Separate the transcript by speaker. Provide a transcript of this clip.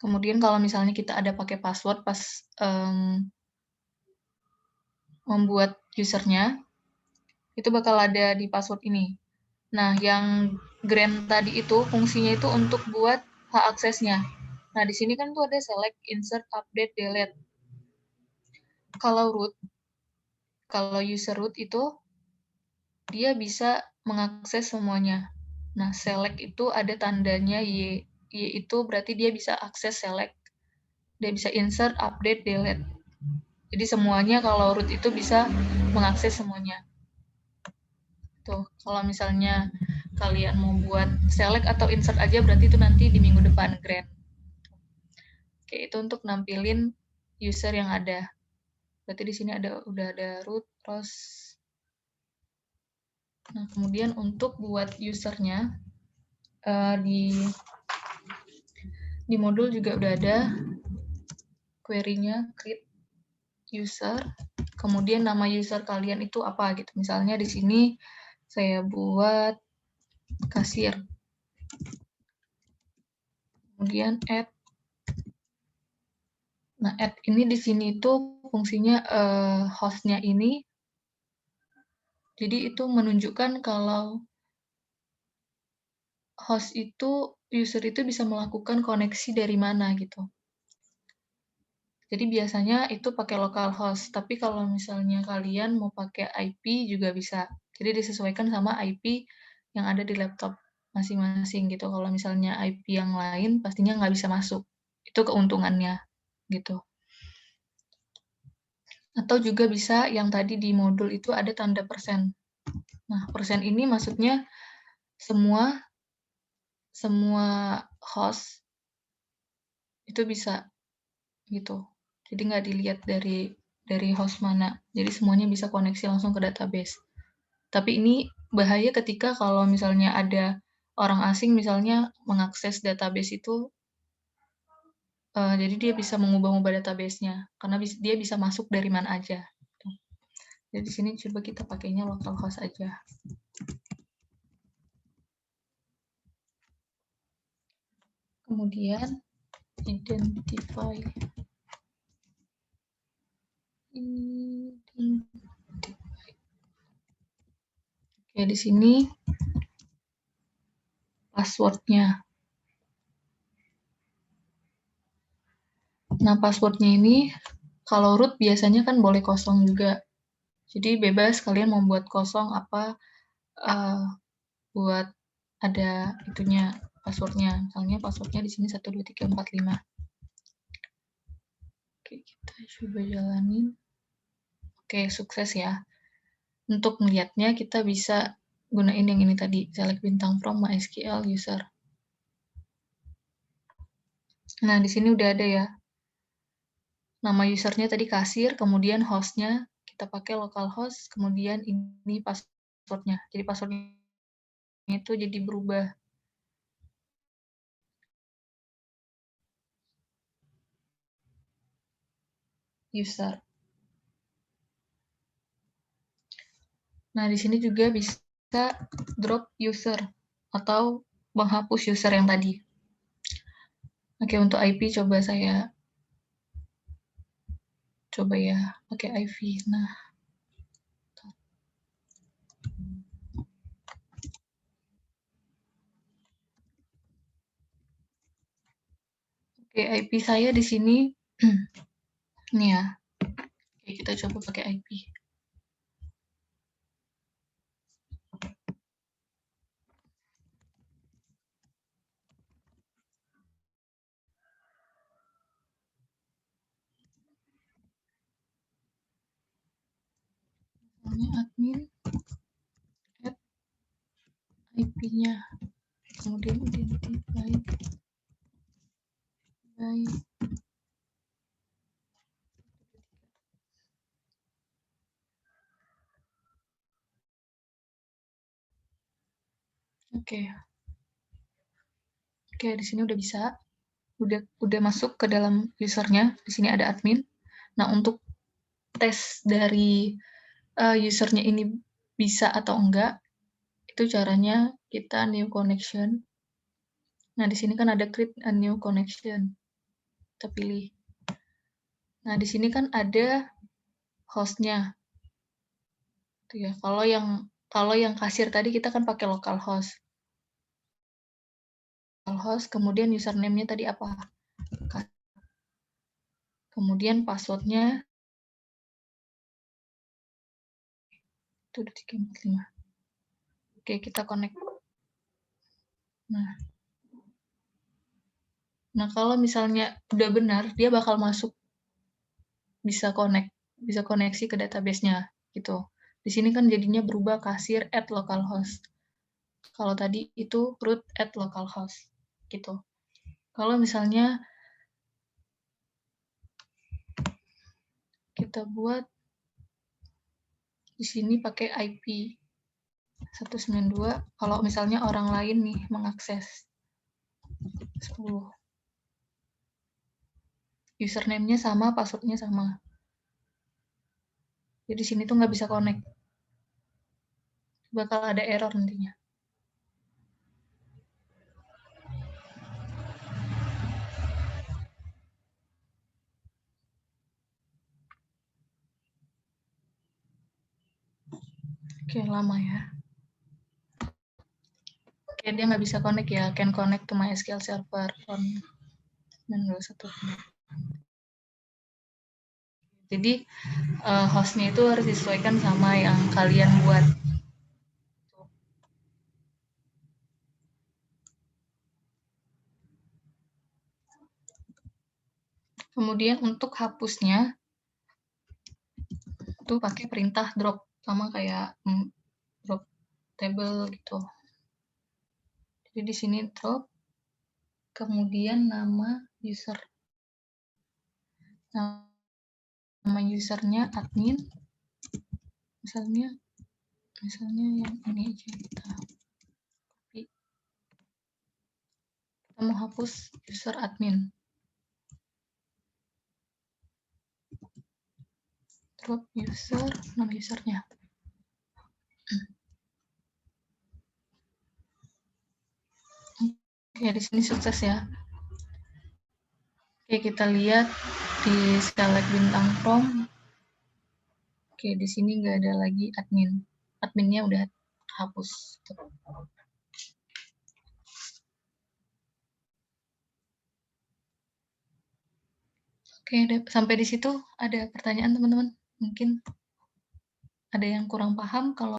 Speaker 1: Kemudian kalau misalnya kita ada pakai password pas membuat usernya, itu bakal ada di password ini. Nah, yang grant tadi itu fungsinya itu untuk buat hak aksesnya. Nah, di sini kan tuh ada select, insert, update, delete. Kalau user root itu dia bisa mengakses semuanya. Nah, select itu ada tandanya Y. Y itu berarti dia bisa akses select. Dia bisa insert, update, delete. Jadi semuanya kalau root itu bisa mengakses semuanya. Tuh, kalau misalnya kalian mau buat select atau insert aja berarti itu nanti di minggu depan grant. Oke, itu untuk nampilin user yang ada. Berarti di sini udah ada root, terus nah kemudian untuk buat usernya di modul juga udah ada query-nya create user. Kemudian nama user kalian itu apa gitu. Misalnya di sini saya buat kasir. Kemudian add. Nah, add ini di sini itu fungsinya hostnya ini. Jadi itu menunjukkan kalau user itu bisa melakukan koneksi dari mana gitu. Jadi biasanya itu pakai localhost, tapi kalau misalnya kalian mau pakai IP juga bisa. Jadi disesuaikan sama IP yang ada di laptop masing-masing gitu. Kalau misalnya IP yang lain pastinya nggak bisa masuk. Itu keuntungannya gitu. Atau juga bisa yang tadi di modul itu ada tanda persen. Nah, persen ini maksudnya semua host itu bisa gitu. Jadi nggak dilihat dari host mana. Jadi semuanya bisa koneksi langsung ke database. Tapi ini bahaya ketika kalau misalnya ada orang asing misalnya mengakses database itu, jadi dia bisa mengubah-ubah database-nya karena dia bisa masuk dari mana aja. Jadi di sini coba kita pakainya localhost aja. Kemudian identify. Oke, di sini password-nya. Nah, password-nya ini kalau root biasanya kan boleh kosong juga. Jadi bebas kalian mau buat kosong apa buat ada itunya password-nya. Misalnya password-nya di sini 12345. Oke, kita coba jalanin. Oke, sukses ya. Untuk melihatnya kita bisa gunain yang ini tadi, select bintang from MySQL user. Nah, di sini udah ada ya. Nama usernya tadi kasir, kemudian hostnya kita pakai localhost, kemudian ini passwordnya. Jadi passwordnya itu jadi berubah. User. Nah, di sini juga bisa drop user atau menghapus user yang tadi. Oke, untuk IP coba ya pakai IV. Nah, oke, IP saya di sini ini ya. Oke, kita coba pakai IP. Misalnya admin add IP-nya, kemudian identify by Oke, di sini udah bisa, udah masuk ke dalam usernya. Di sini ada admin. Nah, untuk tes dari usernya ini bisa atau enggak, itu caranya kita new connection. Nah, di sini kan ada create a new connection. Kita pilih. Nah, di sini kan ada host-nya. Tuh ya, kalau yang kasir tadi kita kan pakai localhost. Localhost, kemudian username-nya tadi apa? Kemudian password-nya itu 345. Oke, kita connect. Nah, kalau misalnya udah benar, dia bakal masuk, bisa koneksi ke database-nya gitu. Di sini kan jadinya berubah kasir @localhost. Kalau tadi itu root @localhost gitu. Kalau misalnya kita buat di sini pakai IP 192, kalau misalnya orang lain nih mengakses 10. Username-nya sama, password-nya sama. Jadi di sini tuh nggak bisa connect. Bakal ada error nantinya. Oke, lama ya. Oke, dia nggak bisa connect ya. Can connect to MySQL server on Windows 1. Jadi hostnya itu harus disesuaikan sama yang kalian buat. Kemudian untuk hapusnya itu pakai perintah drop, sama kayak drop table gitu. Jadi di sini drop, kemudian nama user. Nama usernya admin, misalnya yang ini aja kita mau hapus user admin. Drop user, nama usernya. Oke, di sini sukses ya. Oke, kita lihat di select bintang from. Oke, di sini nggak ada lagi admin. Adminnya udah hapus. Oke, sampai di situ ada pertanyaan teman-teman? Mungkin ada yang kurang paham, kalau